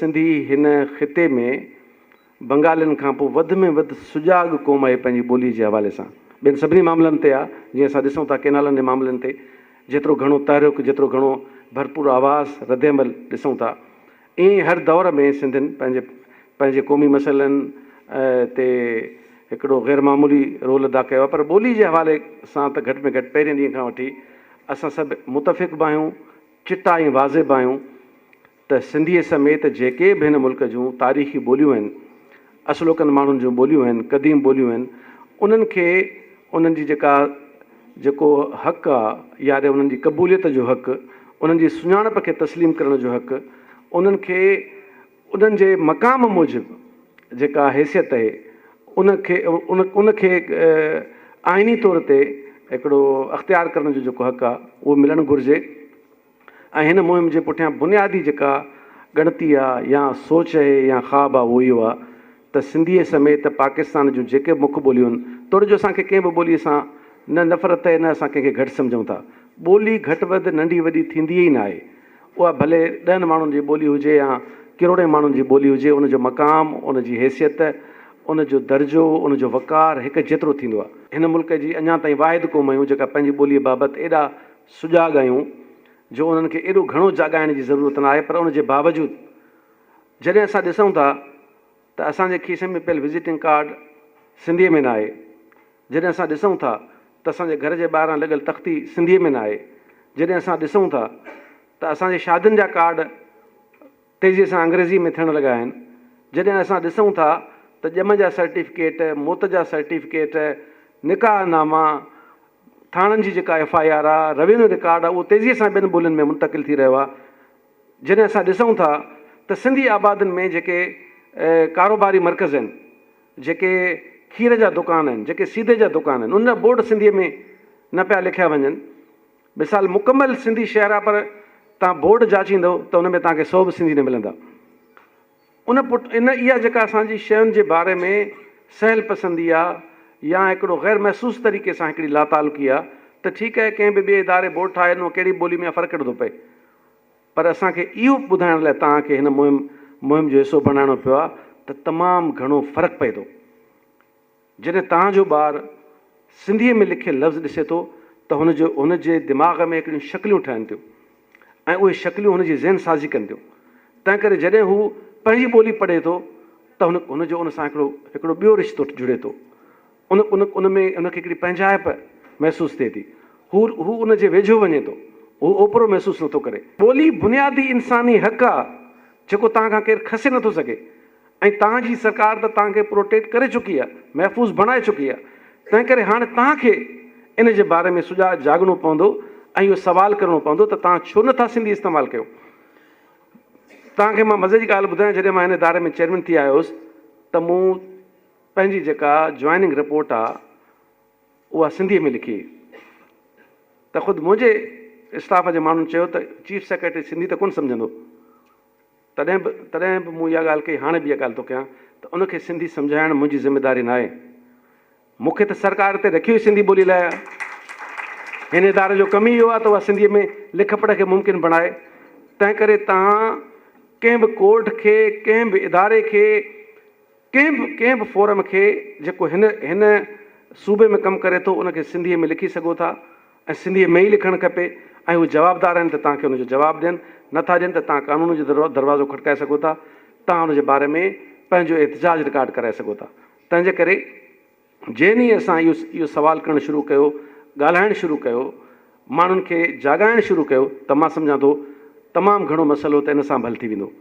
सिंधी हिन ख़िते में बंगालियुनि खां पोइ वधि में वधि सुजाॻ क़ौम आहे पंहिंजी ॿोली जे हवाले सां। ॿियनि सभिनी मामलनि ते आहे, जीअं असां ॾिसूं था केनालनि जे मामलनि ते जेतिरो घणो तहरीक, जेतिरो घणो भरपूर आवाज़ रद्दमल ॾिसूं था, ईअं हर दौर में सिंधियुनि पंहिंजे क़ौमी मसइलनि ते हिकिड़ो ग़ैर मामूली रोल अदा कयो आहे। पर ॿोली जे हवाले सां त घटि में घटि पहिरें ॾींहं खां वठी असां सभु मुतफ़िक़ बि आहियूं, चिटा ऐं वाज़िब आहियूं त सिंधीअ समेत जेके बि हिन मुल्क जूं तारीख़ी ॿोलियूं आहिनि, असुलोकनि माण्हुनि जूं ॿोलियूं आहिनि, क़दीम ॿोलियूं आहिनि, उन्हनि खे उन्हनि जी जेको हक़ु आहे, या उन्हनि जी क़बूलियत जो हक़ु, उन्हनि जी सुञाणप खे तस्लीम करण जो हक़ु, उन्हनि खे उन्हनि जे मक़ाम मूजिबि जेका हैसियत आहे उनखे आइनी तौर ते हिकिड़ो अख़्तियार करण जो जेको हक़ु आहे उहो मिलणु घुरिजे। ऐं हिन मुहिम जे पुठियां बुनियादी जेका ॻणती आहे या सोच आहे या ख़्वाबु आहे उहो इहो आहे त सिंधीअ समेत पाकिस्तान जूं जेके मुख्य ॿोलियूं आहिनि, तोड़े जो असांखे कंहिं बि ॿोलीअ सां न नफ़रत आहे, न असां कंहिंखे घटि सम्झूं था। ॿोली घटि वधि नंढी वॾी थींदी ई न आहे। उहा भले 10 माण्हुनि जी ॿोली हुजे या किरोड़े माण्हुनि जी ॿोली हुजे, उनजो मक़ाम, उनजी हैसियत, उनजो दर्जो, उनजो वक़ार हिकु जेतिरो थींदो आहे। हिन मुल्क जी अञा ताईं वाहिद क़ौम आहियूं जेका पंहिंजी ॿोलीअ बाबति एॾा सुजाॻ आहियूं जो उन्हनि खे एॾो घणो जाॻाइण जी ज़रूरत न आहे। पर उनजे बावजूदि जॾहिं असां ॾिसूं था त असांजे खीसे में पियल विज़िटिंग कार्ड सिंधीअ में न आहे, जॾहिं असां ॾिसूं था त असांजे घर जे ॿाहिरां लॻल तख़्ती सिंधीअ में न आहे, जॾहिं असां ॾिसूं था त असांजे शादियुनि जा कार्ड तेज़ीअ सां अंग्रेज़ी में थियण लॻा आहिनि, जॾहिं असां ॾिसूं था त ॼम जा सर्टिफिकेट, मौत जा सर्टिफिकेट, निकाहनामा, थाणनि जी जेका FIR आहे, रेवेन्यू रिकार्ड आहे, उहो तेज़ीअ सां ॿियनि ॿोलियुनि में मुंतक़िल थी रहियो आहे। जॾहिं असां ॾिसूं था त सिंधी आबादियुनि में जेके कारोबारी मर्कज़ आहिनि, जेके खीर जा दुकान आहिनि, जेके सीधे जा दुकान आहिनि, उन जा बोर्ड सिंधीअ में न पिया लिखिया वञनि। मिसाल मुकमल सिंधी शहर आहे, पर तव्हां बोर्ड जाचींदव त उन में तव्हांखे 100 बि सिंधी न मिलंदा। इहा जेका असांजी शयुनि जे बारे में सहल पसंदी आहे या हिकिड़ो ग़ैर महसूस तरीक़े सां हिकिड़ी लातालुकी आहे, त ठीकु आहे, कंहिं बि ॿिए इदारे बोर्ड ठाहिनि, उहो कहिड़ी ॿोली में फ़र्क़ु कहिड़ो थो पए। पर असांखे इहो ॿुधाइण लाइ तव्हांखे हिन मुहिम जो हिसो बणाइणो पियो आहे त तमामु घणो फ़र्क़ु पए थो। जॾहिं तव्हांजो ॿारु सिंधीअ में लिखियलु लफ़्ज़ ॾिसे थो त हुनजे दिमाग़ में हिकिड़ियूं शकिलियूं ठहनि थियूं ऐं उहे शकिलियूं हुनजी ज़हन साज़ी कनि थियूं। तंहिं करे जॾहिं हू पंहिंजी ॿोली पढ़े थो त हुनजो उन सां हिकिड़ो ॿियो रिश्तो जुड़े थो। उन में उनखे हिकिड़ी पंहिंजाइप महसूसु थिए थी। हू उनजे वेझो वञे थो, हू ओपरो महसूसु नथो करे। ॿोली बुनियादी इंसानी हक़ु आहे जेको तव्हां खां केरु खसे नथो सघे, ऐं तव्हांजी सरकार त तव्हांखे प्रोटेक्ट करे चुकी आहे, महफ़ूज़ बणाए चुकी आहे। तंहिं करे हाणे तव्हांखे इन जे बारे में जाॻणो पवंदो ऐं इहो सवाल करिणो पवंदो त तव्हां छो नथा सिंधी इस्तेमालु कयो। तव्हांखे मां मज़े जी ॻाल्हि ॿुधायां, जॾहिं मां हिन इदारे में चेयरमैन थी आयो हुउसि त मूं पंहिंजी जेका जॉइनिंग रिपोर्ट आहे उहा सिंधीअ में लिखी, त ख़ुदि मुंहिंजे स्टाफ जे माण्हुनि चयो त चीफ सेक्रेटरी सिंधी त कोन सम्झंदो। तॾहिं बि मूं इहा ॻाल्हि कई, हाणे बि इहा ॻाल्हि थो कयां त उनखे सिंधी सम्झाइणु मुंहिंजी ज़िमेदारी न आहे। मूंखे त सरकार ते रखी हुई सिंधी ॿोली लाइ। हिन इदारे जो कमु ई इहो आहे त उहा सिंधीअ में लिख पढ़ खे मुमकिन बणाए। तंहिं करे तव्हां कंहिं बि कोर्ट खे, कंहिं बि इदारे खे, कंहिं बि फोरम खे जेको हिन सूबे में कमु करे थो उनखे सिंधीअ में लिखी सघो था ऐं सिंधीअ में ई लिखणु खपे। ऐं उहे जवाबदार आहिनि त तव्हांखे हुनजो जवाबु ॾियनि, नथा ॾियनि त तव्हां कानून जो दरवाज़ो खटकाए सघो था, तव्हां हुनजे बारे में पंहिंजो एहतिजाज रिकॉर्ड कराए सघो था। तंहिंजे करे जंहिं ॾींहुं असां इहो सवाल करणु शुरू कयो, ॻाल्हाइणु शुरू कयो, माण्हुनि खे जाॻाइणु शुरू कयो, त मां सम्झां थो तमामु घणो मसइलो त इन सां हल थी वेंदो।